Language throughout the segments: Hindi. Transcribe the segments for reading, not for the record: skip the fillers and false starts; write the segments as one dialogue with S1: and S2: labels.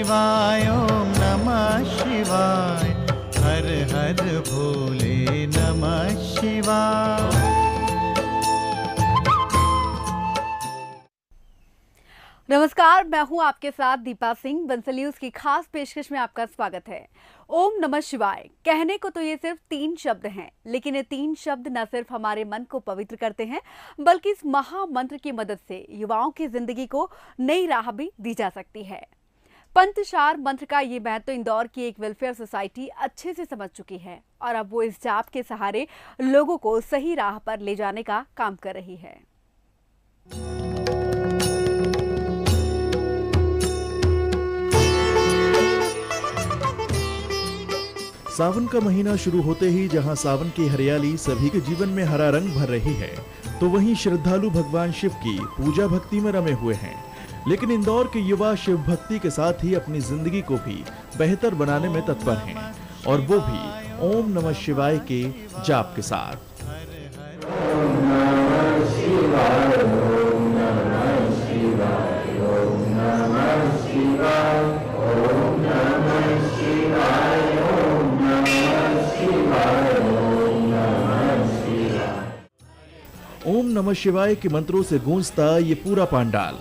S1: शिवाय, ओम नमः शिवाय, हर हर भोले नमः शिवाय।
S2: नमस्कार, मैं हूं आपके साथ दीपा सिंह। बंसल न्यूज की खास पेशकश में आपका स्वागत है। ओम नमः शिवाय कहने को तो ये सिर्फ 3 शब्द हैं, लेकिन ये 3 शब्द न सिर्फ हमारे मन को पवित्र करते हैं, बल्कि इस महामंत्र की मदद से युवाओं की जिंदगी को नई राह भी दी जा सकती है। पंचक्षार मंत्र का ये महत्व इंदौर की एक वेलफेयर सोसाइटी अच्छे से समझ चुकी है और अब वो इस जाप के सहारे लोगों को सही राह पर ले जाने का काम कर रही है।
S3: सावन का महीना शुरू होते ही जहां सावन की हरियाली सभी के जीवन में हरा रंग भर रही है, तो वहीं श्रद्धालु भगवान शिव की पूजा भक्ति में रमे हुए हैं। लेकिन इंदौर के युवा शिव भक्ति के साथ ही अपनी जिंदगी को भी बेहतर बनाने में तत्पर हैं, और वो भी ओम नमः शिवाय के जाप के साथ। ओम नमः शिवाय के मंत्रों से गूंजता ये पूरा पांडाल।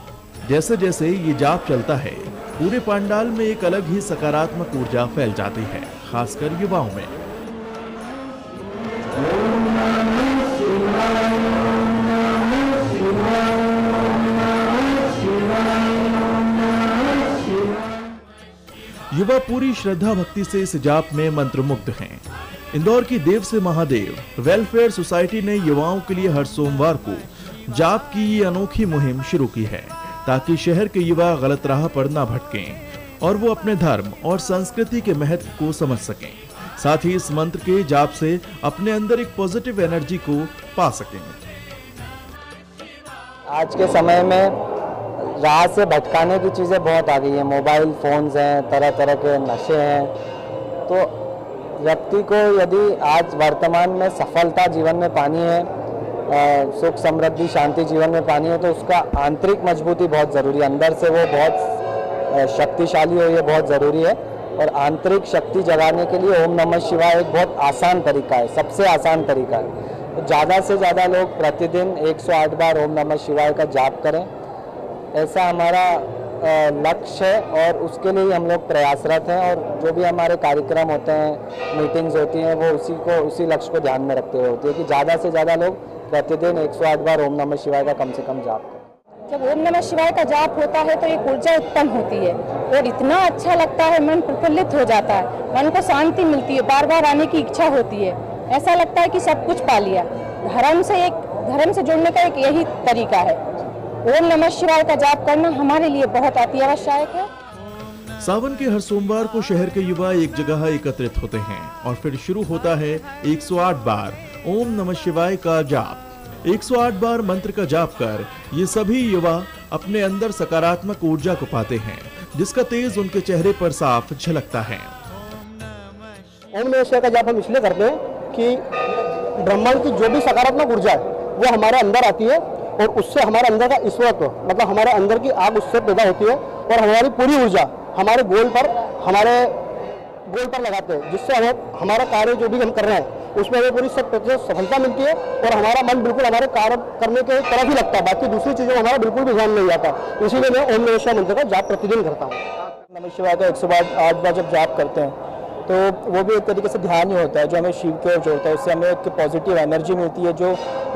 S3: जैसे जैसे ये जाप चलता है, पूरे पांडाल में एक अलग ही सकारात्मक ऊर्जा फैल जाती है, खासकर युवाओं में। युवा पूरी श्रद्धा भक्ति से इस जाप में मंत्रमुग्ध हैं। इंदौर की देव से महादेव वेलफेयर सोसाइटी ने युवाओं के लिए हर सोमवार को जाप की ये अनोखी मुहिम शुरू की है, ताकि शहर के युवा गलत राह पर ना भटकें और वो अपने धर्म और संस्कृति के महत्व को समझ सकें। साथ ही इस मंत्र के जाप से अपने अंदर एक पॉजिटिव एनर्जी को पा सकें।
S4: आज के समय में राह से भटकाने की चीज़ें बहुत आ गई हैं। मोबाइल फोन्स हैं, तरह तरह के नशे हैं। तो व्यक्ति को यदि आज वर्तमान में सफलता जीवन में पानी है, सुख समृद्धि शांति जीवन में पानी है, तो उसका आंतरिक मजबूती बहुत ज़रूरी है। अंदर से वो बहुत शक्तिशाली हो, ये बहुत ज़रूरी है। और आंतरिक शक्ति जगाने के लिए ओम नमः शिवाय एक बहुत आसान तरीका है, सबसे आसान तरीका है। तो ज़्यादा से ज़्यादा लोग प्रतिदिन 108 बार ओम नमः शिवाय का जाप करें, ऐसा हमारा लक्ष्य है और उसके लिए हम लोग प्रयासरत हैं। और जो भी हमारे कार्यक्रम होते हैं, मीटिंग्स होती हैं, वो उसी लक्ष्य को ध्यान में रखते हुए होती है कि ज़्यादा से ज़्यादा लोग प्रतिदिन 108 बार ओम नमः शिवाय का कम से कम जाप करें।
S5: जब ओम नमः शिवाय का जाप होता है तो एक ऊर्जा उत्पन्न होती है और इतना अच्छा लगता है, मन प्रफुल्लित हो जाता है, मन को शांति मिलती है, बार बार आने की इच्छा होती है। ऐसा लगता है कि सब कुछ पा लिया। धर्म से जुड़ने का एक यही तरीका है। ओम नमः शिवाय का जाप करना हमारे लिए बहुत अति आवश्यक है।
S3: सावन के हर सोमवार को शहर के युवा एक जगह एकत्रित होते हैं और फिर शुरू होता है 108 बार ओम नमः शिवाय का जाप। 108 बार मंत्र का जाप कर ये सभी युवा अपने अंदर सकारात्मक ऊर्जा को पाते हैं, जिसका तेज उनके चेहरे पर साफ झलकता है।
S6: ओम नमः शिवाय का जाप हम इसलिए करते हैं कि ब्रह्मांड की जो भी सकारात्मक ऊर्जा है वो हमारे अंदर आती है और उससे हमारे अंदर का ईश्वरत्व, मतलब हमारे अंदर की आग उससे पैदा होती है और हमारी पूरी ऊर्जा हमारे गोल पर लगाते हैं, जिससे हमें हमारा कार्य जो भी हम कर रहे हैं उसमें हमें पूरी 100% सफलता मिलती है और हमारा मन बिल्कुल हमारे कार्य करने के तरफ ही लगता है। बाकी दूसरी चीज़ों में हमारा बिल्कुल भी ध्यान नहीं जाता। इसीलिए मैं ओम नमः शिवाय मंत्र का जाप प्रतिदिन करता हूँ।
S4: नमः शिवाय का 108 बार जब जाप करते हैं तो वो भी एक तरीके से ध्यान ही होता है जो हमें शिव की ओर जोड़ता है। उससे हमें एक पॉजिटिव एनर्जी मिलती है, जो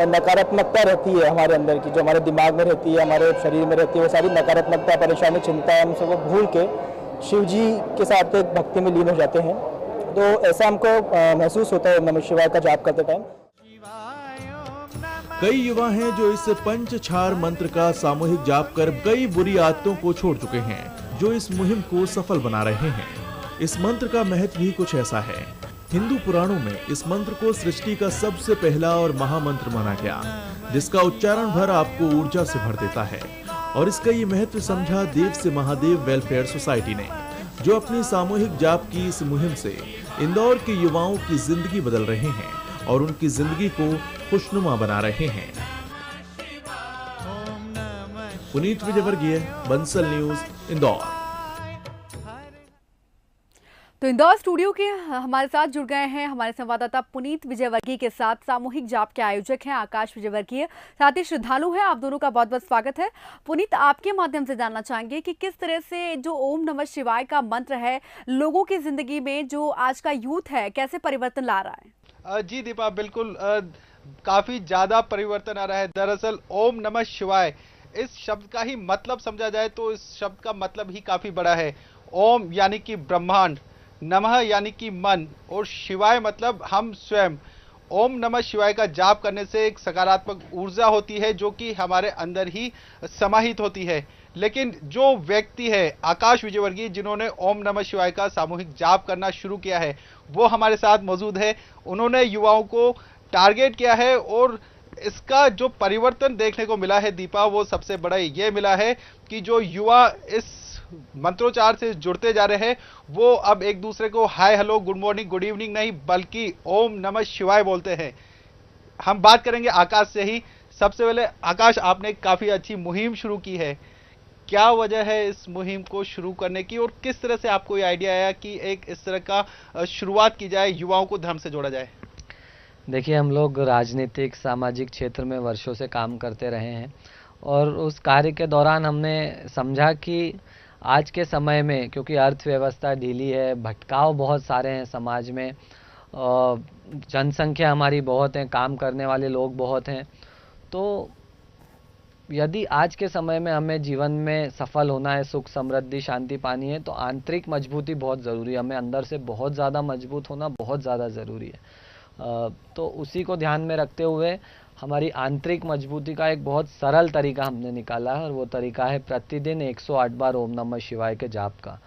S4: नकारात्मकता रहती है हमारे अंदर की, जो हमारे दिमाग में रहती है, हमारे शरीर में रहती है, वो सारी नकारात्मकता, परेशानी, चिंता, हम सबको भूल के शिव जी के साथ एक भक्ति में लीन हो जाते हैं। तो ऐसा हमको महसूस होता है नमः शिवाय का जाप करते टाइम।
S3: कई युवा हैं जो इस पंचक्षार मंत्र का सामूहिक जाप कर कई बुरी आदतों को छोड़ चुके हैं, जो इस मुहिम को सफल बना रहे हैं। इस मंत्र का महत्व भी कुछ ऐसा है। हिंदू पुराणों में इस मंत्र को सृष्टि का सबसे पहला और महामंत्र माना गया, जिसका उच्चारण भर आपको ऊर्जा से भर देता है। और इसका ये महत्व समझा देव से महादेव वेलफेयर सोसाइटी ने, जो अपनी सामूहिक जाप की इस मुहिम से इंदौर के युवाओं की जिंदगी बदल रहे हैं और उनकी जिंदगी को खुशनुमा बना रहे हैं। पुनीत विजयवर्गीय, बंसल न्यूज, इंदौर।
S2: तो इंदौर स्टूडियो के हमारे साथ जुड़ गए हैं हमारे संवाददाता पुनीत विजयवर्गीय के साथ। सामूहिक जाप के आयोजक हैं आकाश विजयवर्गीय, साथ ही श्रद्धालु हैं। आप दोनों का बहुत बहुत स्वागत है। पुनीत, आपके माध्यम से जानना चाहेंगे कि किस तरह से जो ओम नमः शिवाय का मंत्र है लोगों की जिंदगी में, जो आज का यूथ है, कैसे परिवर्तन ला रहा है?
S7: जी दीपा, बिल्कुल काफी ज्यादा परिवर्तन आ रहा है। दरअसल ओम नमः शिवाय इस शब्द का ही मतलब समझा जाए तो इस शब्द का मतलब ही काफी बड़ा है। ओम यानी कि ब्रह्मांड, नमः यानी कि मन, और शिवाय मतलब हम स्वयं। ओम नमः शिवाय का जाप करने से एक सकारात्मक ऊर्जा होती है जो कि हमारे अंदर ही समाहित होती है। लेकिन जो व्यक्ति है आकाश विजयवर्गीय, जिन्होंने ओम नमः शिवाय का सामूहिक जाप करना शुरू किया है, वो हमारे साथ मौजूद है। उन्होंने युवाओं को टारगेट किया है और इसका जो परिवर्तन देखने को मिला है दीपा, वो सबसे बड़ा ये मिला है कि जो युवा इस मंत्रोच्चार से जुड़ते जा रहे हैं वो अब एक दूसरे को hi hello good morning good evening नहीं बल्कि ओम नमः शिवाय बोलते हैं। हम बात करेंगे आकाश से ही। सबसे पहले आकाश, आपने काफी अच्छी मुहिम शुरू की है, क्या वजह है इस मुहिम को शुरू करने की और किस तरह से आपको ये आइडिया आया कि एक इस तरह का शुरुआत की जाए, युवाओं को धर्म से जोड़ा जाए?
S8: देखिए, हम लोग राजनीतिक सामाजिक क्षेत्र में वर्षों से काम करते रहे हैं और उस कार्य के दौरान हमने समझा कि आज के समय में, क्योंकि अर्थव्यवस्था ढीली है, भटकाव बहुत सारे हैं समाज में, जनसंख्या हमारी बहुत है, काम करने वाले लोग बहुत हैं, तो यदि आज के समय में हमें जीवन में सफल होना है, सुख समृद्धि शांति पानी है, तो आंतरिक मजबूती बहुत ज़रूरी है। हमें अंदर से बहुत ज़्यादा मजबूत होना बहुत ज़्यादा ज़रूरी है। तो उसी को ध्यान में रखते हुए हमारी आंतरिक मजबूती का एक बहुत सरल तरीका हमने निकाला है और वो तरीका है प्रतिदिन 108 बार ओम नमः शिवाय के जाप का।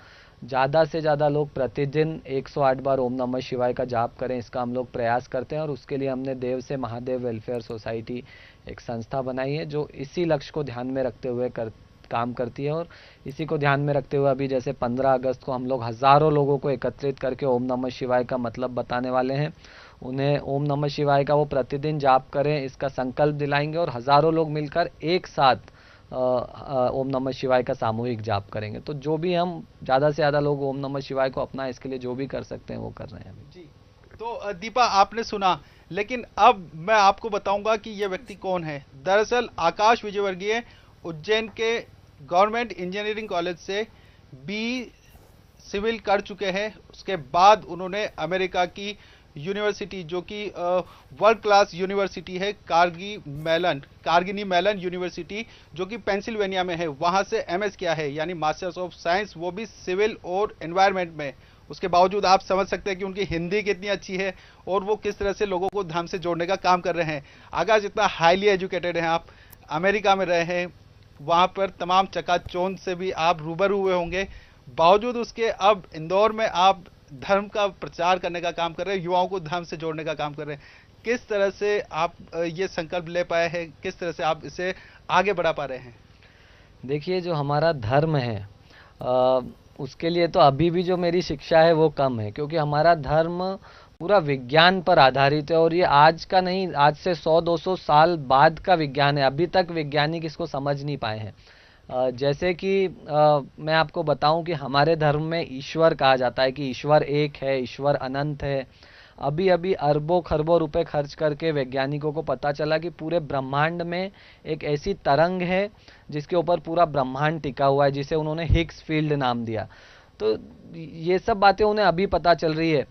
S8: ज़्यादा से ज़्यादा लोग प्रतिदिन 108 बार ओम नमः शिवाय का जाप करें, इसका हम लोग प्रयास करते हैं और उसके लिए हमने देव से महादेव वेलफेयर सोसाइटी एक संस्था बनाई है जो इसी लक्ष्य को ध्यान में रखते हुए काम करती है। और इसी को ध्यान में रखते हुए अभी जैसे 15 अगस्त को हम लोग हज़ारों लोगों को एकत्रित करके ओम नमः शिवाय का मतलब बताने वाले हैं। उन्हें ओम नमः शिवाय का वो प्रतिदिन जाप करें इसका संकल्प दिलाएंगे और हज़ारों लोग मिलकर एक साथ ओम नमः शिवाय का सामूहिक जाप करेंगे। तो जो भी हम ज़्यादा से ज़्यादा लोग ओम नमः शिवाय को अपना, इसके लिए जो भी कर सकते हैं वो कर रहे हैं अभी।
S7: जी, तो दीपा, आपने सुना, लेकिन अब मैं आपको बताऊंगा कि ये व्यक्ति कौन है। दरअसल आकाश विजयवर्गीय उज्जैन के गवर्नमेंट इंजीनियरिंग कॉलेज से बी सिविल कर चुके हैं। उसके बाद उन्होंने अमेरिका की यूनिवर्सिटी, जो कि वर्ल्ड क्लास यूनिवर्सिटी है, कार्गिनी मेलन यूनिवर्सिटी, जो कि पेंसिल्वेनिया में है, वहां से एमएस किया है, यानी मास्टर्स ऑफ साइंस, वो भी सिविल और एनवायरनमेंट में। उसके बावजूद आप समझ सकते हैं कि उनकी हिंदी कितनी अच्छी है और वो किस तरह से लोगों को धर्म से जोड़ने का काम कर रहे हैं। आकाश, इतना हाईली एजुकेटेड हैं आप, अमेरिका में रहे हैं, वहाँ पर तमाम चकाचौंध से भी आप रूबरू हुए होंगे, बावजूद उसके अब इंदौर में आप धर्म का प्रचार करने का काम कर रहे हैं, युवाओं को धर्म से जोड़ने का काम कर रहे हैं। किस तरह से आप ये संकल्प ले पाए हैं, किस तरह से आप इसे आगे बढ़ा पा रहे हैं?
S8: देखिए, जो हमारा धर्म है उसके लिए तो अभी भी जो मेरी शिक्षा है वो कम है, क्योंकि हमारा धर्म पूरा विज्ञान पर आधारित है और ये आज का नहीं, आज से 100-200 साल बाद का विज्ञान है। अभी तक वैज्ञानिक इसको समझ नहीं पाए हैं। जैसे कि मैं आपको बताऊं कि हमारे धर्म में ईश्वर कहा जाता है कि ईश्वर एक है, ईश्वर अनंत है। अभी अभी अरबों खरबों रुपए खर्च करके वैज्ञानिकों को पता चला कि पूरे ब्रह्मांड में एक ऐसी तरंग है जिसके ऊपर पूरा ब्रह्मांड टिका हुआ है, जिसे उन्होंने हिग्स फील्ड नाम दिया। तो ये सब बातें उन्हें अभी पता चल रही है।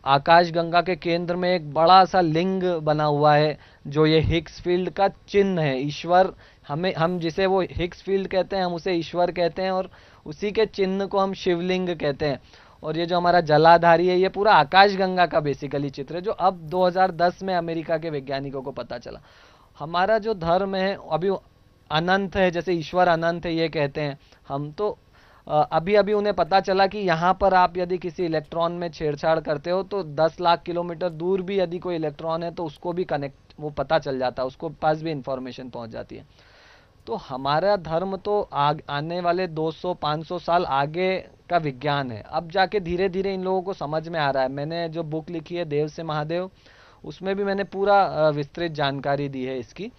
S8: आकाश गंगा के केंद्र में एक बड़ा सा लिंग बना हुआ है जो ये हिग्स फील्ड का चिन्ह है। ईश्वर, हम जिसे वो हिग्स फील्ड कहते हैं, हम उसे ईश्वर कहते हैं और उसी के चिन्ह को हम शिवलिंग कहते हैं। और ये जो हमारा जलाधारी है, ये पूरा आकाश गंगा का बेसिकली चित्र है, जो अब 2010 में अमेरिका के वैज्ञानिकों को पता चला। हमारा जो धर्म है अभी अनंत है, जैसे ईश्वर अनंत है ये कहते हैं हम, तो अभी अभी उन्हें पता चला कि यहाँ पर आप यदि किसी इलेक्ट्रॉन में छेड़छाड़ करते हो तो 10 लाख किलोमीटर दूर भी यदि कोई इलेक्ट्रॉन है तो उसको भी कनेक्ट, वो पता चल जाता है, उसको पास भी इंफॉर्मेशन पहुँच जाती है। तो हमारा धर्म तो आने वाले 200-500 साल आगे का विज्ञान है। अब जाके धीरे धीरे इन लोगों को समझ में आ रहा है। मैंने जो बुक लिखी है देव से महादेव, उसमें भी मैंने पूरा विस्तृत जानकारी दी है इसकी।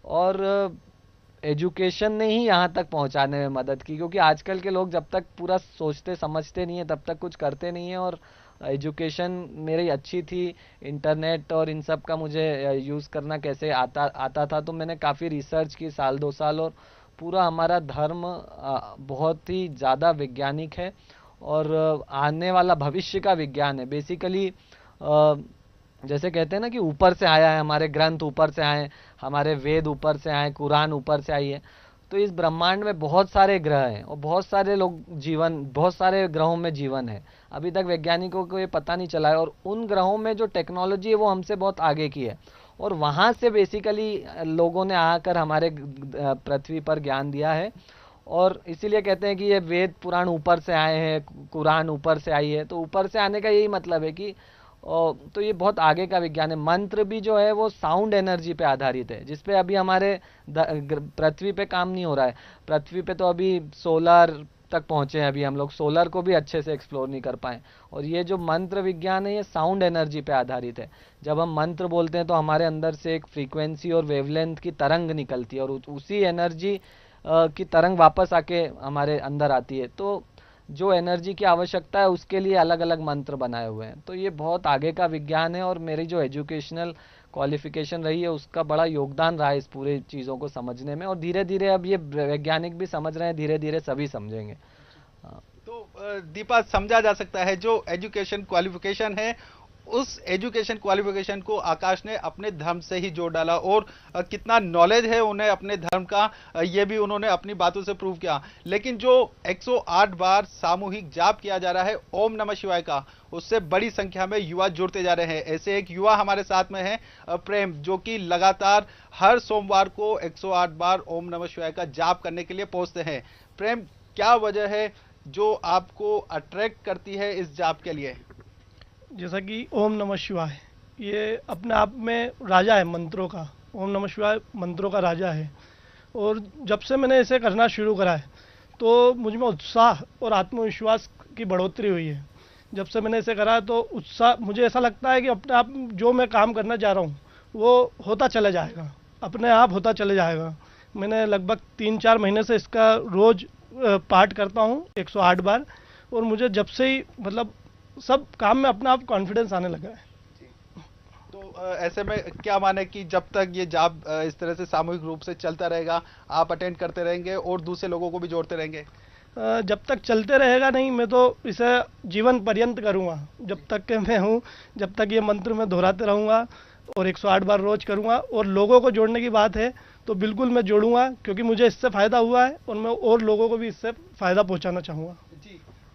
S8: और एजुकेशन ने ही यहाँ तक पहुँचाने में मदद की, क्योंकि आजकल के लोग जब तक पूरा सोचते समझते नहीं है तब तक कुछ करते नहीं है। और एजुकेशन मेरी अच्छी थी, इंटरनेट और इन सब का मुझे यूज़ करना कैसे आता था, तो मैंने काफ़ी रिसर्च की 1-2 साल। और पूरा हमारा धर्म बहुत ही ज़्यादा वैज्ञानिक है और आने वाला भविष्य का विज्ञान है। बेसिकली जैसे कहते हैं ना कि ऊपर से आया है, हमारे ग्रंथ ऊपर से आए, हमारे वेद ऊपर से आए, कुरान ऊपर से आई है। तो इस ब्रह्मांड में बहुत सारे ग्रह हैं और बहुत सारे बहुत सारे ग्रहों में जीवन है। अभी तक वैज्ञानिकों को ये पता नहीं चला है, और उन ग्रहों में जो टेक्नोलॉजी है वो हमसे बहुत आगे की है। और वहाँ से बेसिकली लोगों ने आकर हमारे पृथ्वी पर ज्ञान दिया है। और इसीलिए कहते हैं कि ये वेद पुराण ऊपर से आए हैं, कुरान ऊपर से आई है। तो ऊपर से आने का यही मतलब है कि तो ये बहुत आगे का विज्ञान है। मंत्र भी जो है वो साउंड एनर्जी पे आधारित है, जिसपे अभी हमारे पृथ्वी पे काम नहीं हो रहा है। पृथ्वी पे तो अभी सोलर तक पहुंचे हैं, अभी हम लोग सोलर को भी अच्छे से एक्सप्लोर नहीं कर पाए। और ये जो मंत्र विज्ञान है ये साउंड एनर्जी पे आधारित है। जब हम मंत्र बोलते हैं तो हमारे अंदर से एक फ्रीक्वेंसी और वेवलेंथ की तरंग निकलती है, और उसी एनर्जी की तरंग वापस आके हमारे अंदर आती है। तो जो एनर्जी की आवश्यकता है उसके लिए अलग अलग मंत्र बनाए हुए हैं। तो ये बहुत आगे का विज्ञान है, और मेरी जो एजुकेशनल क्वालिफिकेशन रही है उसका बड़ा योगदान रहा है इस पूरे चीज़ों को समझने में। और धीरे धीरे अब ये वैज्ञानिक भी समझ रहे हैं, धीरे धीरे सभी समझेंगे।
S7: तो दीपा, समझा जा सकता है जो एजुकेशन क्वालिफिकेशन है, उस एजुकेशन क्वालिफिकेशन को आकाश ने अपने धर्म से ही जोड़ डाला, और कितना नॉलेज है उन्हें अपने धर्म का, ये भी उन्होंने अपनी बातों से प्रूव किया। लेकिन जो 108 बार सामूहिक जाप किया जा रहा है ओम नमः शिवाय का, उससे बड़ी संख्या में युवा जुड़ते जा रहे हैं। ऐसे एक युवा हमारे साथ में है प्रेम, जो कि लगातार हर सोमवार को 108 बार ओम नमः शिवाय का जाप करने के लिए पहुंचते हैं। प्रेम, क्या वजह है जो आपको अट्रैक्ट करती है इस जाप के लिए?
S9: जैसा कि ओम नमः शिवाय ये अपने आप में राजा है मंत्रों का। ओम नमः शिवाय मंत्रों का राजा है, और जब से मैंने इसे करना शुरू करा है तो मुझ में उत्साह और आत्मविश्वास की बढ़ोतरी हुई है। जब से मैंने इसे करा तो उत्साह, मुझे ऐसा लगता है कि अपने आप जो मैं काम करना चाह रहा हूँ वो होता चला जाएगा, अपने आप होता चले जाएगा। मैंने लगभग 3-4 महीने से इसका रोज़ पाठ करता हूँ 108 बार, और मुझे जब से ही मतलब सब काम में अपना आप कॉन्फिडेंस आने लगा है।
S7: तो ऐसे में क्या माने कि जब तक ये जाप इस तरह से सामूहिक रूप से चलता रहेगा, आप अटेंड करते रहेंगे और दूसरे लोगों को भी जोड़ते रहेंगे?
S9: जब तक चलते रहेगा नहीं, मैं तो इसे जीवन पर्यंत करूँगा। जब तक के मैं हूँ, जब तक ये मंत्र मैं दोहराते रहूँगा और 108 बार रोज करूँगा। और लोगों को जोड़ने की बात है तो बिल्कुल मैं जोड़ूंगा, क्योंकि मुझे इससे फ़ायदा हुआ है और मैं और लोगों को भी इससे फ़ायदा पहुँचाना चाहूँगा।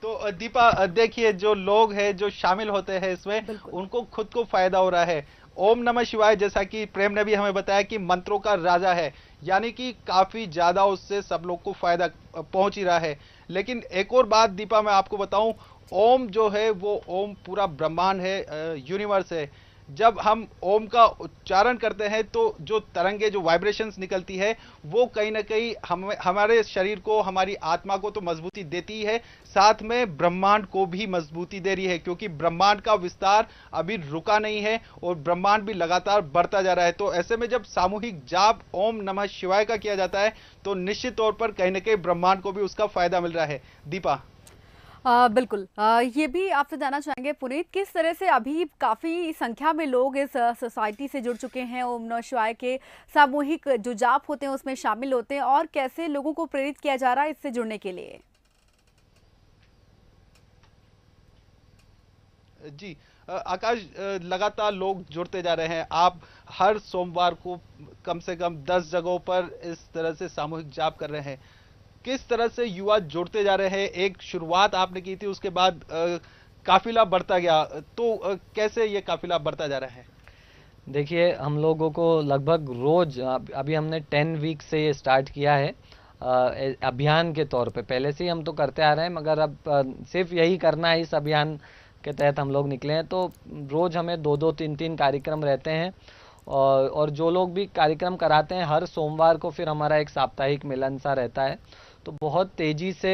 S7: तो दीपा, देखिए जो लोग हैं जो शामिल होते हैं इसमें, उनको खुद को फायदा हो रहा है। ओम नमः शिवाय, जैसा कि प्रेम ने भी हमें बताया कि मंत्रों का राजा है, यानी कि काफी ज्यादा उससे सब लोग को फायदा पहुंच ही रहा है। लेकिन एक और बात दीपा मैं आपको बताऊं, ओम जो है वो ओम पूरा ब्रह्मांड है, यूनिवर्स है। जब हम ओम का उच्चारण करते हैं तो जो तरंगे, जो वाइब्रेशंस निकलती है, वो कहीं ना कहीं हमारे शरीर को, हमारी आत्मा को तो मजबूती देती है, साथ में ब्रह्मांड को भी मजबूती दे रही है, क्योंकि ब्रह्मांड का विस्तार अभी रुका नहीं है और ब्रह्मांड भी लगातार बढ़ता जा रहा है। तो ऐसे में जब सामूहिक जाप ओम नमः शिवाय का किया जाता है तो निश्चित तौर पर कहीं ना कहीं ब्रह्मांड को भी उसका फायदा मिल रहा है। दीपा,
S2: बिल्कुल, ये भी आपसे जानना चाहेंगे पुनीत, किस तरह से अभी काफ़ी संख्या में लोग इस सोसाइटी से जुड़ चुके हैं, ओम नमः शिवाय के सामूहिक जो जाप होते हैं उसमें शामिल होते हैं, और कैसे लोगों को प्रेरित किया जा रहा है इससे जुड़ने के लिए?
S7: जी आकाश, लगातार लोग जुड़ते जा रहे हैं। आप हर सोमवार को कम से कम 10 जगहों पर इस तरह से सामूहिक जाप कर रहे हैं। किस तरह से युवा जुड़ते जा रहे हैं? एक शुरुआत आपने की थी, उसके बाद काफिला बढ़ता गया, तो कैसे ये काफिला बढ़ता जा रहा है?
S8: देखिए, हम लोगों को लगभग रोज, अभी हमने 10 वीक से ये स्टार्ट किया है अभियान के तौर पे। पहले से ही हम तो करते आ रहे हैं, मगर अब सिर्फ यही करना है, इस अभियान के तहत हम लोग निकले हैं। तो रोज हमें 2-2, 3-3 कार्यक्रम रहते हैं, और जो लोग भी कार्यक्रम कराते हैं हर सोमवार को फिर हमारा एक साप्ताहिक मिलन सा रहता है। तो बहुत तेजी से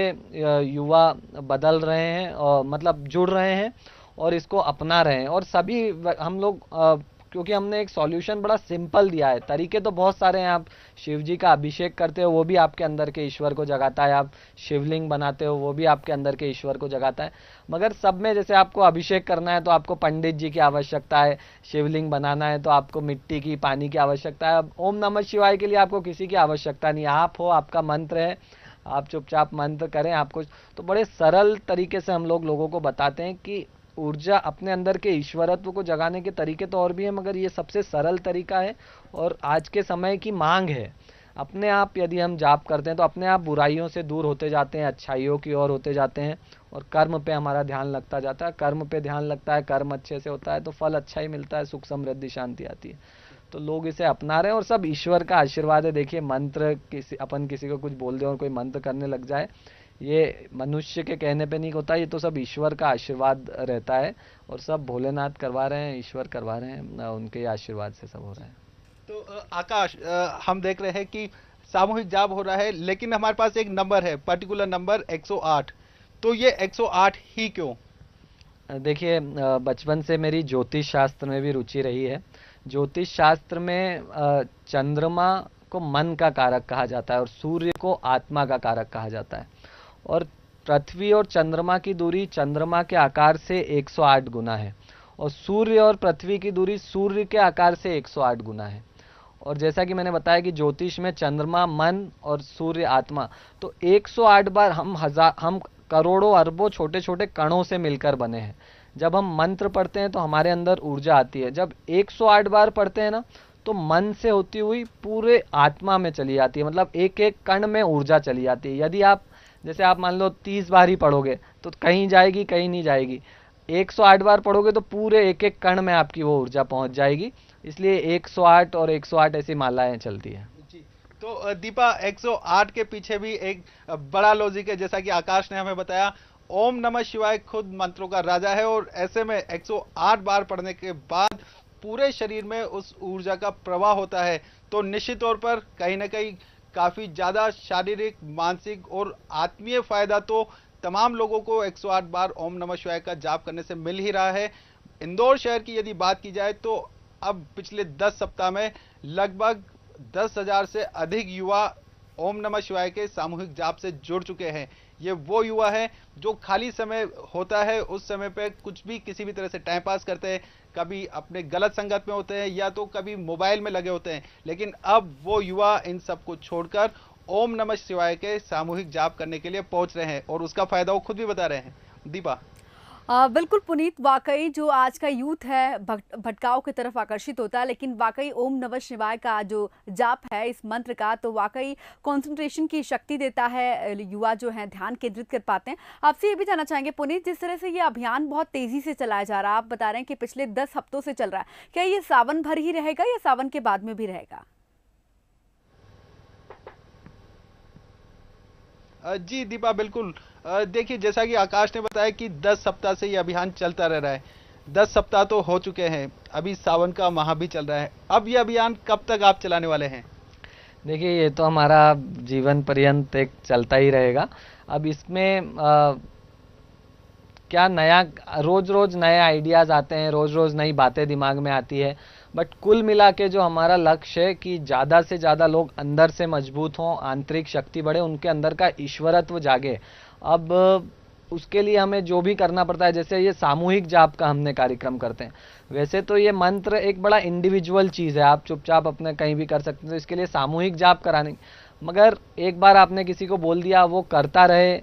S8: युवा बदल रहे हैं, मतलब जुड़ रहे हैं और इसको अपना रहे हैं। और सभी हम लोग क्योंकि हमने एक सॉल्यूशन बड़ा सिंपल दिया है। तरीके तो बहुत सारे हैं, आप शिव जी का अभिषेक करते हो वो भी आपके अंदर के ईश्वर को जगाता है, आप शिवलिंग बनाते हो वो भी आपके अंदर के ईश्वर को जगाता है। मगर सब में जैसे आपको अभिषेक करना है तो आपको पंडित जी की आवश्यकता है, शिवलिंग बनाना है तो आपको मिट्टी की, पानी की आवश्यकता है। अब ओम नमः शिवाय के लिए आपको किसी की आवश्यकता नहीं, आप हो, आपका मंत्र है, आप चुपचाप मंत्र करें। आपको तो बड़े सरल तरीके से हम लोगों को बताते हैं कि ऊर्जा, अपने अंदर के ईश्वरत्व को जगाने के तरीके तो और भी हैं, मगर ये सबसे सरल तरीका है और आज के समय की मांग है। अपने आप यदि हम जाप करते हैं तो अपने आप बुराइयों से दूर होते जाते हैं, अच्छाइयों की ओर होते जाते हैं और कर्म पे हमारा ध्यान लगता जाता है। कर्म पे ध्यान लगता है, कर्म अच्छे से होता है तो फल अच्छा ही मिलता है, सुख समृद्धि शांति आती है। तो लोग इसे अपना रहे हैं और सब ईश्वर का आशीर्वाद है। देखिए मंत्र किसी को कुछ बोल दे और कोई मंत्र करने लग जाए, ये मनुष्य के कहने पे नहीं होता, ये तो सब ईश्वर का आशीर्वाद रहता है और सब भोलेनाथ करवा रहे हैं, ईश्वर करवा रहे हैं, उनके आशीर्वाद से सब हो रहा है।
S7: तो आकाश, हम देख रहे हैं कि सामूहिक जाप हो रहा है, लेकिन हमारे पास एक नंबर है, पर्टिकुलर नंबर 108। तो ये 108 ही क्यों?
S8: देखिए बचपन से मेरी ज्योतिष शास्त्र में भी रुचि रही है। ज्योतिष शास्त्र में चंद्रमा को मन का कारक कहा जाता है और सूर्य को आत्मा का कारक कहा जाता है। और पृथ्वी और चंद्रमा की दूरी चंद्रमा के आकार से 108 गुना है और सूर्य और पृथ्वी की दूरी सूर्य के आकार से 108 गुना है। और जैसा कि मैंने बताया कि ज्योतिष में चंद्रमा मन और सूर्य आत्मा, तो 108 बार हम करोड़ों अरबों छोटे छोटे कणों से मिलकर बने हैं। जब हम मंत्र पढ़ते हैं तो हमारे अंदर ऊर्जा आती है। जब 108 बार पढ़ते हैं ना तो मन से होती हुई पूरे आत्मा में चली जाती है, मतलब एक एक कण में ऊर्जा चली जाती है। यदि आप जैसे आप मान लो 30 बार ही पढ़ोगे तो कहीं जाएगी, कहीं नहीं जाएगी। 108 बार पढ़ोगे तो पूरे एक एक कण में आपकी वो ऊर्जा पहुंच जाएगी। इसलिए 108 और 108 ऐसी मालाएं चलती है।
S7: तो दीपा, 108 के पीछे भी एक बड़ा लॉजिक है, जैसा कि आकाश ने हमें बताया। ओम नमः शिवाय खुद मंत्रों का राजा है और ऐसे में 108 बार पढ़ने के बाद पूरे शरीर में उस ऊर्जा का प्रवाह होता है। तो निश्चित तौर पर कहीं ना कहीं काफी ज्यादा शारीरिक, मानसिक और आत्मीय फायदा तो तमाम लोगों को 108 बार ओम नमः शिवाय का जाप करने से मिल ही रहा है। इंदौर शहर की यदि बात की जाए तो अब पिछले 10 सप्ताह में लगभग 10,000 से अधिक युवा ओम नमः शिवाय के सामूहिक जाप से जुड़ चुके हैं। ये वो युवा है जो खाली समय होता है उस समय पे कुछ भी किसी भी तरह से टाइम पास करते हैं, कभी अपने गलत संगत में होते हैं या तो कभी मोबाइल में लगे होते हैं। लेकिन अब वो युवा इन सब को छोड़कर ओम नमः शिवाय के सामूहिक जाप करने के लिए पहुंच रहे हैं और उसका फायदा वो खुद भी बता रहे हैं। दीपा,
S2: बिल्कुल पुनीत, वाकई जो आज का यूथ है भटकाव की तरफ आकर्षित होता है, लेकिन वाकई ओम नमः शिवाय का जो जाप है इस मंत्र का तो वाकई कंसंट्रेशन की शक्ति देता है, युवा जो है ध्यान केंद्रित कर पाते हैं। आपसे ये भी जानना चाहेंगे पुनीत, जिस तरह से ये अभियान बहुत तेजी से चलाया जा रहा है, आप बता रहे हैं कि पिछले 10 हफ्तों से चल रहा है, क्या ये सावन भर ही रहेगा या सावन के बाद में भी रहेगा?
S7: जी दीपा, बिल्कुल। देखिए, जैसा कि आकाश ने बताया कि 10 सप्ताह से ये अभियान चलता रह रहा है। 10 सप्ताह तो हो चुके हैं, अभी सावन का माह भी चल रहा है। अब ये अभियान कब तक आप चलाने वाले हैं?
S8: देखिए, ये तो हमारा जीवन पर्यंत एक चलता ही रहेगा। अब इसमें क्या नया, रोज रोज नए आइडियाज आते हैं, रोज रोज नई बातें दिमाग में आती है, बट कुल मिला के जो हमारा लक्ष्य है कि ज़्यादा से ज़्यादा लोग अंदर से मजबूत हों, आंतरिक शक्ति बढ़े, उनके अंदर का ईश्वरत्व जागे। अब उसके लिए हमें जो भी करना पड़ता है, जैसे ये सामूहिक जाप का हमने कार्यक्रम करते हैं, वैसे तो ये मंत्र एक बड़ा इंडिविजुअल चीज़ है, आप चुपचाप अपने कहीं भी कर सकते हैं, तो इसके लिए सामूहिक जाप कराने, मगर एक बार आपने किसी को बोल दिया वो करता रहे,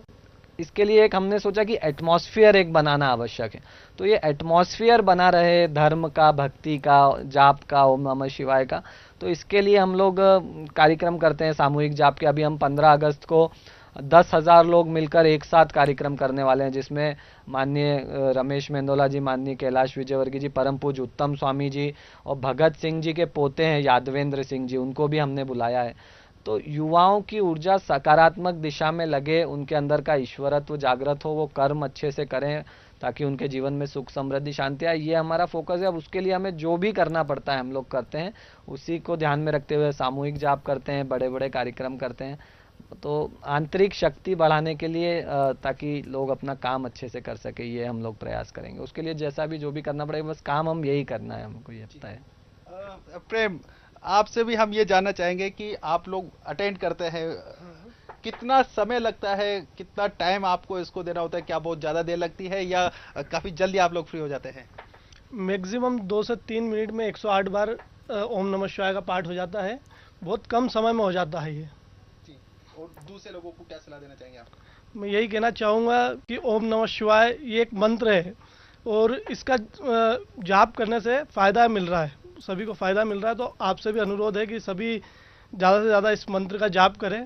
S8: इसके लिए एक हमने सोचा कि एटमॉस्फेयर एक बनाना आवश्यक है। तो ये एटमॉस्फेयर बना रहे धर्म का, भक्ति का, जाप का, ओम नमः शिवाय का, तो इसके लिए हम लोग कार्यक्रम करते हैं सामूहिक जाप के। अभी हम 15 अगस्त को 10,000 लोग मिलकर एक साथ कार्यक्रम करने वाले हैं, जिसमें माननीय रमेश मेंदोला जी, माननीय कैलाश विजयवर्गीय जी, परम पूज्य उत्तम स्वामी जी और भगत सिंह जी के पोते हैं यादवेंद्र सिंह जी, उनको भी हमने बुलाया है। तो युवाओं की ऊर्जा सकारात्मक दिशा में लगे, उनके अंदर का ईश्वरत्व जागृत हो, वो कर्म अच्छे से करें ताकि उनके जीवन में सुख समृद्धि शांति आए, ये हमारा फोकस है। अब उसके लिए हमें जो भी करना पड़ता है हम लोग करते हैं, उसी को ध्यान में रखते हुए सामूहिक जाप करते हैं, बड़े बड़े कार्यक्रम करते हैं, तो आंतरिक शक्ति बढ़ाने के लिए, ताकि लोग अपना काम अच्छे से कर सके, ये हम लोग प्रयास करेंगे। उसके लिए जैसा भी जो भी करना पड़ेगा, बस काम हम यही करना है, हमको ये पता है।
S7: प्रेम, आपसे भी हम ये जानना चाहेंगे कि आप लोग अटेंड करते हैं, कितना समय लगता है, कितना टाइम आपको इसको देना होता है? क्या बहुत ज़्यादा देर लगती है या काफ़ी जल्दी आप लोग फ्री हो जाते हैं?
S9: मैक्सिमम 2 से 3 मिनट में 108 बार ओम नमः शिवाय का पाठ हो जाता है। बहुत कम समय में हो जाता है ये
S7: जी। और दूसरे लोगों को क्या सलाह देना चाहेंगे आप?
S9: मैं यही कहना चाहूँगा कि ओम नमः शिवाय ये एक मंत्र है और इसका जाप करने से फ़ायदा मिल रहा है, सभी को फ़ायदा मिल रहा है। तो आपसे भी अनुरोध है कि सभी ज़्यादा से ज़्यादा इस मंत्र का जाप करें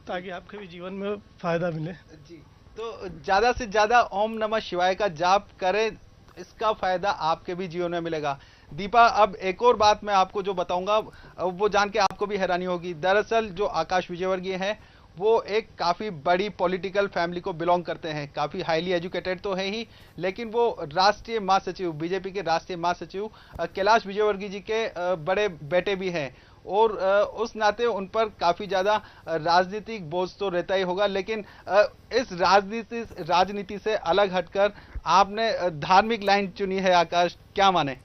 S9: ताकि आपके भी जीवन में फ़ायदा मिले।
S7: जी, तो ज़्यादा से ज़्यादा ओम नमः शिवाय का जाप करें, इसका फ़ायदा आपके भी जीवन में मिलेगा। दीपा, अब एक और बात मैं आपको जो बताऊंगा वो जान के आपको भी हैरानी होगी। दरअसल जो आकाश विजयवर्गीय हैं वो एक काफ़ी बड़ी पॉलिटिकल फैमिली को बिलोंग करते हैं, काफ़ी हाईली एजुकेटेड तो है ही, लेकिन वो राष्ट्रीय महासचिव, बीजेपी के राष्ट्रीय महासचिव कैलाश विजयवर्गीय जी के बड़े बेटे भी हैं और उस नाते उन पर काफ़ी ज़्यादा राजनीतिक बोझ तो रहता ही होगा। लेकिन इस राजनीति से अलग हटकर आपने धार्मिक लाइन चुनी है। आकाश, क्या माने?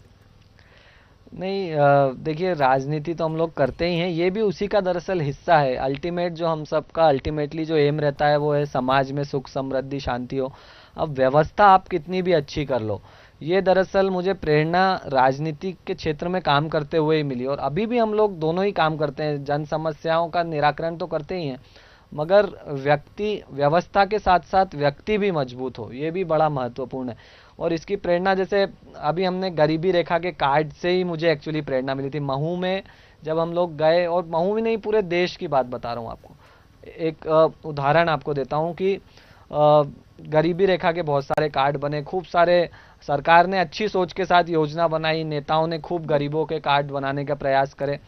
S8: नहीं, देखिए राजनीति तो हम लोग करते ही हैं, ये भी उसी का दरअसल हिस्सा है। अल्टीमेट जो हम सबका अल्टीमेटली जो एम रहता है वो है समाज में सुख समृद्धि शांति हो। अब व्यवस्था आप कितनी भी अच्छी कर लो, ये दरअसल मुझे प्रेरणा राजनीति के क्षेत्र में काम करते हुए ही मिली और अभी भी हम लोग दोनों ही काम करते हैं। जन समस्याओं का निराकरण तो करते ही हैं, मगर व्यवस्था के साथ साथ व्यक्ति भी मजबूत हो, ये भी बड़ा महत्वपूर्ण है। और इसकी प्रेरणा जैसे अभी हमने गरीबी रेखा के कार्ड से ही मुझे एक्चुअली प्रेरणा मिली थी। महू में जब हम लोग गए, और महू में नहीं पूरे देश की बात बता रहा हूँ आपको, एक उदाहरण आपको देता हूँ कि गरीबी रेखा के बहुत सारे कार्ड बने, खूब सारे सरकार ने अच्छी सोच के साथ योजना बनाई, नेताओं ने खूब गरीबों के कार्ड बनाने का प्रयास करे,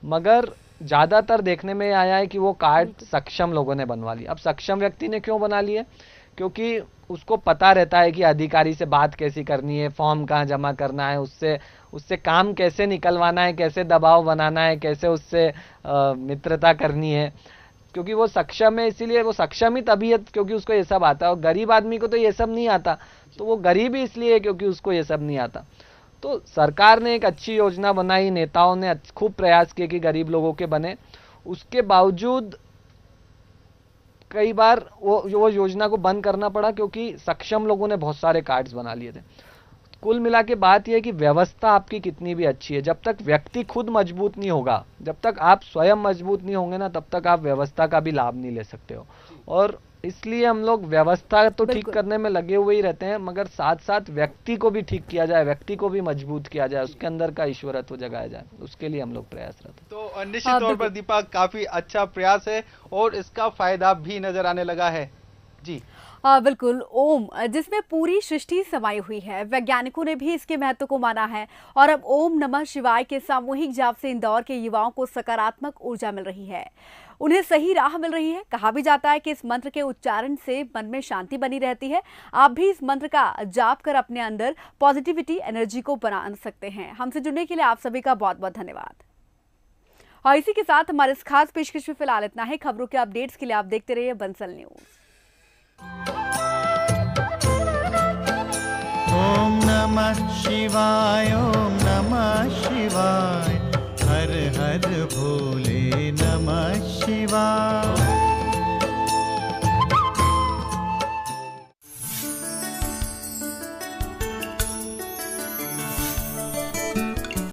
S8: मगर ज़्यादातर देखने में आया है कि वो कार्ड सक्षम लोगों ने बनवा लिए। अब सक्षम व्यक्ति ने क्यों बना लिए? क्योंकि उसको पता रहता है कि अधिकारी से बात कैसी करनी है, फॉर्म कहाँ जमा करना है, उससे काम कैसे निकलवाना है, कैसे दबाव बनाना है, कैसे उससे मित्रता करनी है, क्योंकि वो सक्षम है। इसीलिए वो सक्षम ही तभी है क्योंकि उसको ये सब आता है, और गरीब आदमी को तो ये सब नहीं आता, तो वो गरीब ही इसलिए है क्योंकि उसको ये सब नहीं आता। तो सरकार ने एक अच्छी योजना बनाई, नेताओं ने खूब प्रयास किए कि गरीब लोगों के बने, उसके बावजूद कई बार वो योजना को बंद करना पड़ा क्योंकि सक्षम लोगों ने बहुत सारे कार्ड्स बना लिए थे। कुल मिला के बात यह है कि व्यवस्था आपकी कितनी भी अच्छी है, जब तक व्यक्ति खुद मजबूत नहीं होगा, जब तक आप स्वयं मजबूत नहीं होंगे ना, तब तक आप व्यवस्था का भी लाभ नहीं ले सकते हो। और इसलिए हम लोग व्यवस्था तो ठीक करने में लगे हुए ही रहते हैं, मगर साथ साथ व्यक्ति को भी ठीक किया जाए, व्यक्ति को भी मजबूत किया जाए, उसके अंदर का ईश्वरत्व जगाया जाए, उसके लिए हम लोग प्रयासरत हैं।
S7: तो निश्चित तौर पर दीपा काफी अच्छा प्रयास है और इसका फायदा भी नजर आने लगा है। जी
S2: बिल्कुल। ओम, जिसमें पूरी सृष्टि समाई हुई है, वैज्ञानिकों ने भी इसके महत्व को माना है और अब ओम नमः शिवाय के सामूहिक जाप से इंदौर के युवाओं को सकारात्मक ऊर्जा मिल रही है, उन्हें सही राह मिल रही है। कहा भी जाता है कि इस मंत्र के उच्चारण से मन में शांति बनी रहती है। आप भी इस मंत्र का जाप कर अपने अंदर पॉजिटिविटी एनर्जी को बना सकते हैं। हमसे जुड़ने के लिए आप सभी का बहुत बहुत धन्यवाद। और इसी के साथ हमारे इस खास पेशकश में फिलहाल इतना है। खबरों के अपडेट्स के लिए आप देखते रहिए बंसल न्यूज।
S1: ओम नमः शिवाय, ओम नमः शिवाय, हर हर भोले नमः शिवाय।